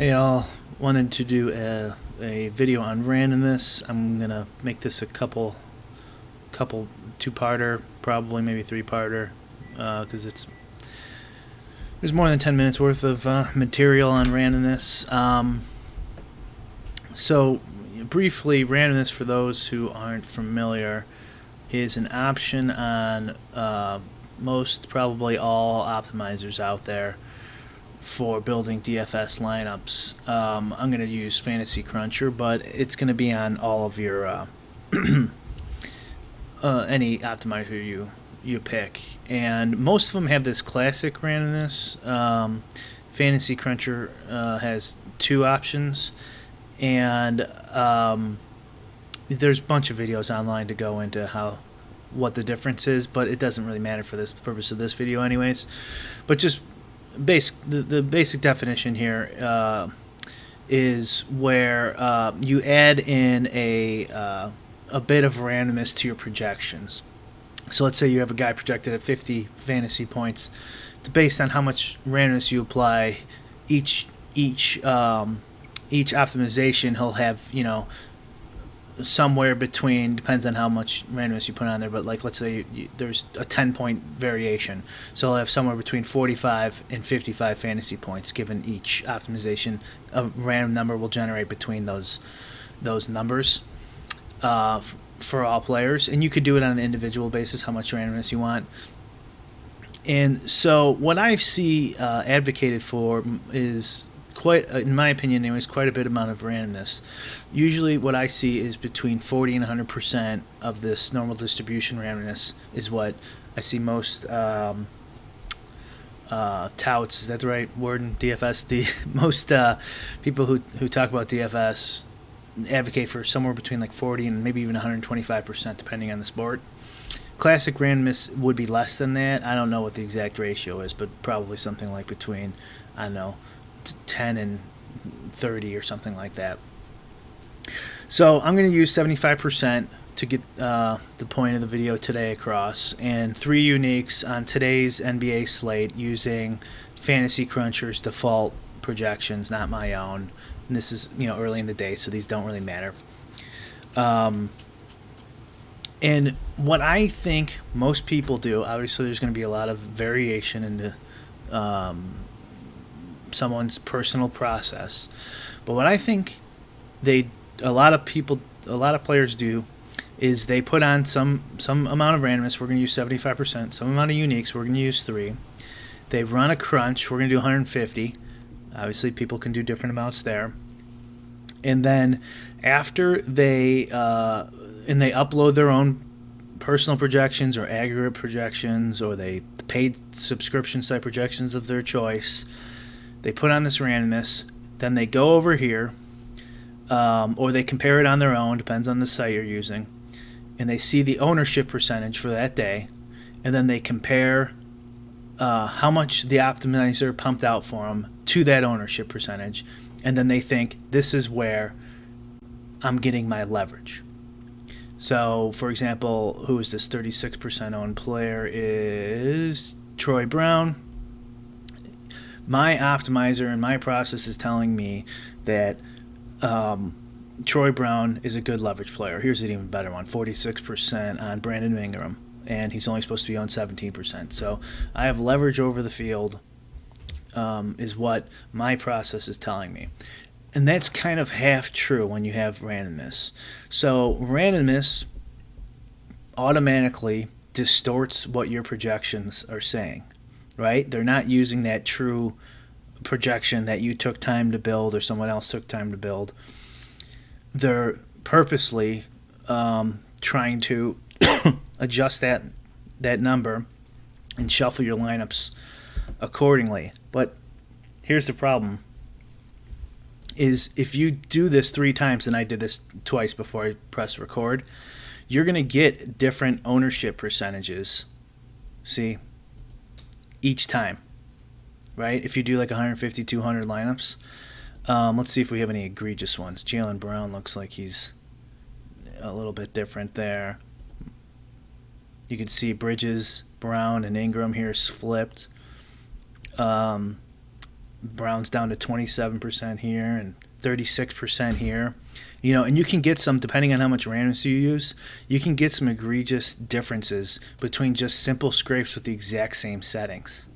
Hey all, wanted to do a video on randomness. I'm gonna make this a couple two-parter, probably maybe three-parter, because there's more than 10 minutes worth of material on randomness. So briefly, randomness for those who aren't familiar is an option on most, probably all optimizers out there for building DFS lineups. I'm going to use Fantasy Cruncher, but it's going to be on all of your any optimizer you pick, and most of them have this classic randomness. Fantasy Cruncher has two options, and there's a bunch of videos online to go into what the difference is, but it doesn't really matter for this purpose of this video anyways. But just the basic definition here is where you add in a bit of randomness to your projections. So let's say you have a guy projected at 50 fantasy points. Based on how much randomness you apply, each optimization, he'll have, somewhere between, depends on how much randomness you put on there, but like let's say there's a 10-point variation, so I'll have somewhere between 45 and 55 fantasy points given each optimization. A random number will generate between those numbers for all players, and you could do it on an individual basis, how much randomness you want. And so what I see advocated for is quite, in my opinion anyways, quite a bit amount of randomness. Usually what I see is between 40 and 100% of this normal distribution randomness is what I see most touts, is that the right word in DFS? Most people who talk about DFS advocate for somewhere between like 40 and maybe even 125% depending on the sport. Classic randomness would be less than that. I don't know what the exact ratio is, but probably something like between, I don't know, 10 and 30 or something like that. So I'm going to use 75% to get the point of the video today across, and 3 uniques on today's NBA slate using Fantasy Cruncher's default projections, not my own. And this is early in the day, so these don't really matter. And what I think most people do, obviously there's going to be a lot of variation into someone's personal process, but what I think a lot of players do is they put on some amount of randomness. We're going to use 75%. Some amount of uniques. We're going to use 3. They run a crunch. We're going to do 150. Obviously, people can do different amounts there. And then after they upload their own personal projections or aggregate projections, or they paid subscription site projections of their choice, they put on this randomness. Then they go over here, or they compare it on their own, depends on the site you're using, and they see the ownership percentage for that day, and then they compare how much the optimizer pumped out for them to that ownership percentage, and then they think, this is where I'm getting my leverage. So, for example, who is this 36% owned player? Is Troy Brown. My optimizer and my process is telling me that Troy Brown is a good leverage player. Here's an even better one, 46% on Brandon Ingram, and he's only supposed to be on 17%. So I have leverage over the field, is what my process is telling me. And that's kind of half true when you have randomness. So randomness automatically distorts what your projections are saying, right? They're not using that true projection that you took time to build or someone else took time to build. They're purposely trying to adjust that number and shuffle your lineups accordingly. But here's the problem, is if you do this 3 times, and I did this twice before I pressed record, you're going to get different ownership percentages, see, each time, right? If you do like 150, 200 lineups. Let's see if we have any egregious ones. Jaylen Brown looks like he's a little bit different there. You can see Bridges, Brown, and Ingram here is flipped. Brown's down to 27% here and 36% here. You know, and you can get some, depending on how much randomness you use, you can get some egregious differences between just simple scrapes with the exact same settings,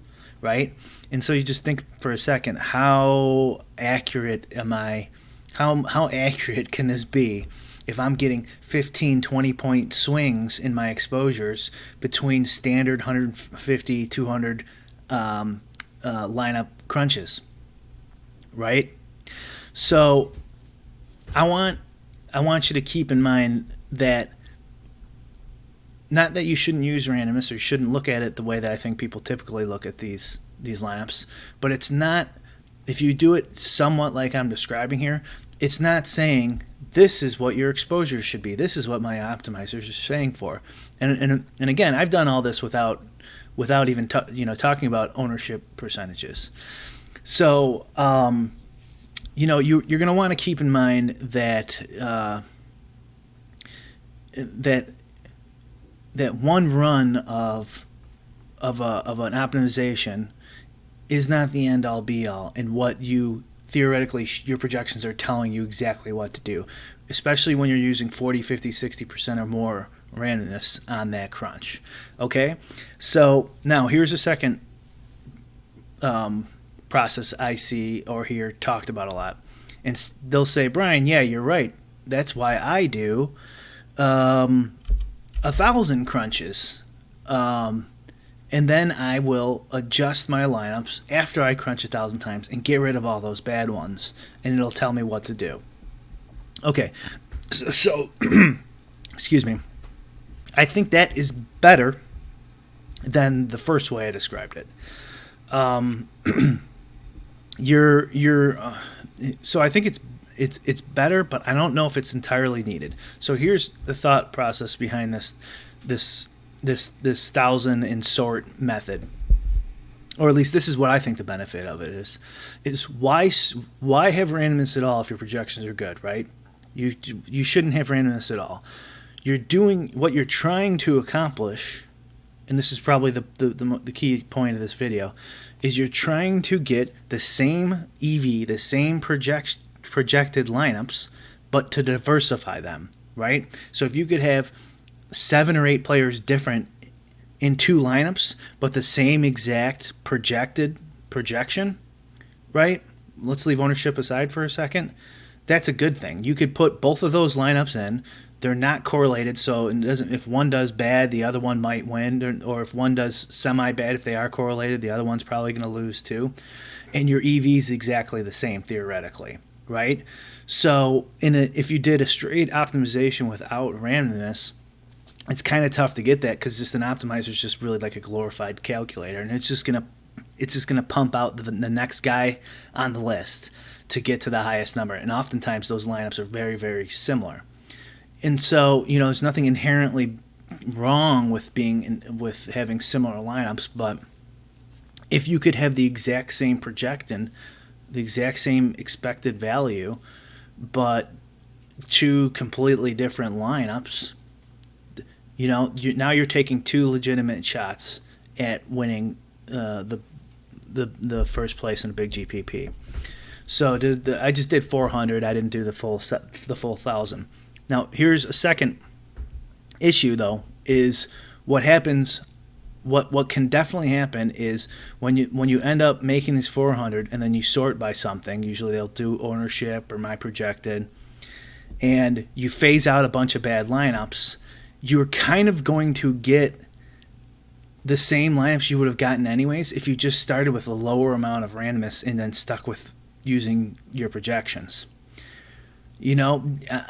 right? And so you just think for a second, how accurate am I? How accurate can this be if I'm getting 15, 20-point swings in my exposures between standard 150, 200 lineup crunches, right? So I want you to keep in mind that, not that you shouldn't use randomness or you shouldn't look at it the way that I think people typically look at these lineups, but it's not, if you do it somewhat like I'm describing here, it's not saying this is what your exposure should be. This is what my optimizers are saying for. And again, I've done all this without even talking about ownership percentages. So you're going to want to keep in mind that that one run of an optimization is not the end all be all, and what you theoretically your projections are telling you exactly what to do, especially when you're using 40, 50, 60% or more randomness on that crunch. Okay, so now here's a second process I see or hear talked about a lot, and they'll say, Brian, yeah, you're right. That's why I do 1,000 crunches, and then I will adjust my lineups after I crunch 1,000 times and get rid of all those bad ones, and it'll tell me what to do. Okay, so excuse me. I think that is better than the first way I described it. So I think it's better, but I don't know if it's entirely needed. So here's the thought process behind this 1,000 and sort method, or at least this is what I think the benefit of it is why have randomness at all if your projections are good, right? You shouldn't have randomness at all. You're doing what you're trying to accomplish, and this is probably the key point of this video, is you're trying to get the same EV, the same projected lineups, but to diversify them, right? So if you could have 7 or 8 players different in 2 lineups, but the same exact projection, right? Let's leave ownership aside for a second. That's a good thing. You could put both of those lineups in. They're not correlated, so it doesn't. If one does bad, the other one might win, or if one does semi-bad, if they are correlated, the other one's probably going to lose too. And your EV is exactly the same theoretically, right? So if you did a straight optimization without randomness, it's kind of tough to get that, because just an optimizer is just really like a glorified calculator, and it's just gonna pump out the next guy on the list to get to the highest number. And oftentimes those lineups are very, very similar. And so, there's nothing inherently wrong with having similar lineups, but if you could have the exact same projection, the exact same expected value, but 2 completely different lineups, now you're taking 2 legitimate shots at winning the first place in a big GPP. So I just did 400. I didn't do the full 1,000. Now, here's a second issue, though, is what happens. What can definitely happen is when you end up making these 400 and then you sort by something. Usually they'll do ownership or my projected, and you phase out a bunch of bad lineups. You're kind of going to get the same lineups you would have gotten anyways if you just started with a lower amount of randomness and then stuck with using your projections. I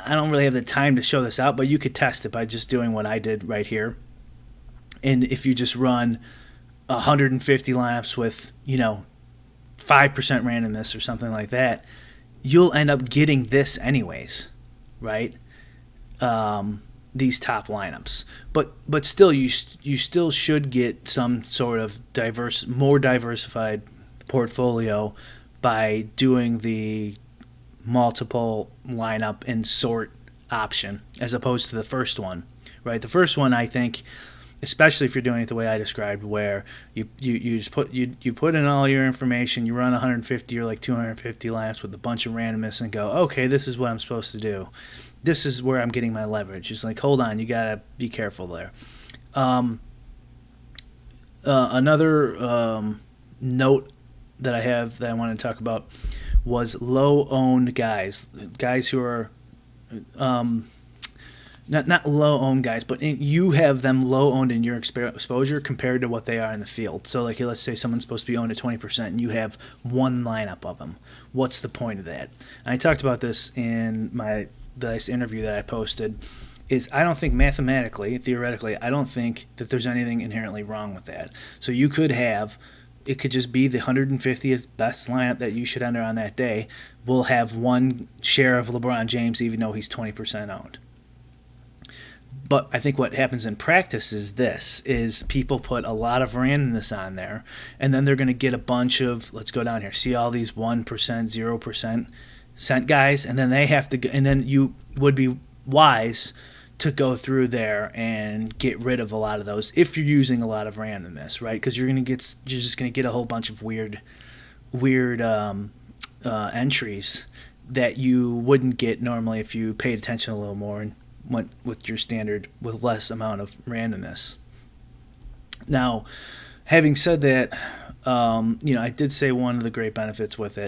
don't really have the time to show this out, but you could test it by just doing what I did right here. And if you just run 150 lineups with, 5% randomness or something like that, you'll end up getting this anyways, right? These top lineups. But still, you still should get some sort of more diversified portfolio by doing the multiple lineup and sort option as opposed to the first one, right? The first one, I think, especially if you're doing it the way I described, where you just you put in all your information, you run 150 or like 250 laps with a bunch of randomness, and go, okay, this is what I'm supposed to do. This is where I'm getting my leverage. It's like, hold on, you gotta be careful there. Another note that I have that I want to talk about was low-owned guys who are not low-owned guys, but you have them low-owned in your exposure compared to what they are in the field. So, like, let's say someone's supposed to be owned at 20%, and you have one lineup of them. What's the point of that? And I talked about this in the last interview that I posted. Is I don't think mathematically, theoretically, I don't think that there's anything inherently wrong with that. So you could have, it could just be the 150th best lineup that you should enter on that day will have one share of LeBron James, even though he's 20% owned. But I think what happens in practice is people put a lot of randomness on there, and then they're going to get a bunch of, let's go down here, see all these 1%, 0% cent guys, and then they have to, and then you would be wise to go through there and get rid of a lot of those if you're using a lot of randomness, right? Because you're just going to get a whole bunch of weird entries that you wouldn't get normally if you paid attention a little more and went with your standard with less amount of randomness. Now, having said that, I did say one of the great benefits with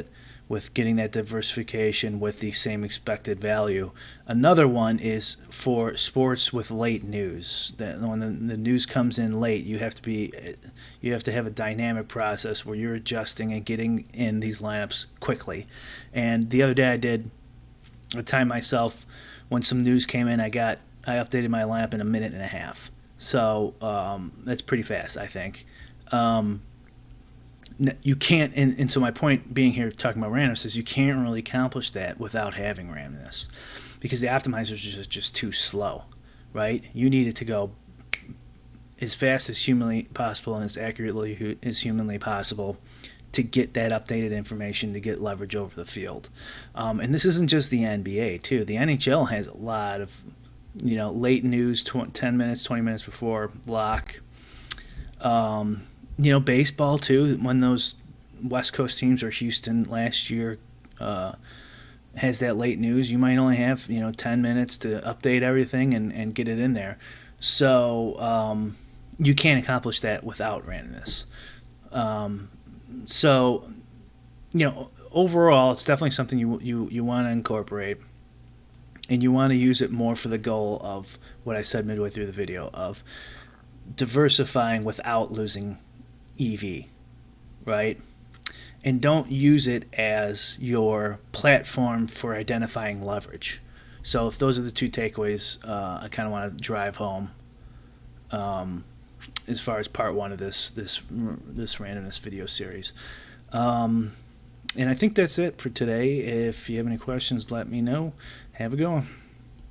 getting that diversification with the same expected value. Another one is for sports with late news. That when the news comes in late, you have to have a dynamic process where you're adjusting and getting in these lineups quickly. And the other day I did a time myself when some news came in. I updated my lineup in a minute and a half. So that's pretty fast, I think. You can't, and so my point being here talking about randomness is you can't really accomplish that without having randomness, because the optimizers are just too slow, right? You need it to go as fast as humanly possible and as accurately as humanly possible to get that updated information to get leverage over the field. And this isn't just the NBA too. The NHL has a lot of late news, 10 minutes, 20 minutes before lock. Baseball too, when those West Coast teams or Houston last year has that late news, you might only have 10 minutes to update everything and get it in there. So you can't accomplish that without randomness. Overall, it's definitely something you want to incorporate, and you want to use it more for the goal of what I said midway through the video of diversifying without losing EV, right? And don't use it as your platform for identifying leverage. So if those are the two takeaways, I kind of want to drive home as far as part one of this randomness video series. And I think that's it for today. If you have any questions, let me know. Have a good one.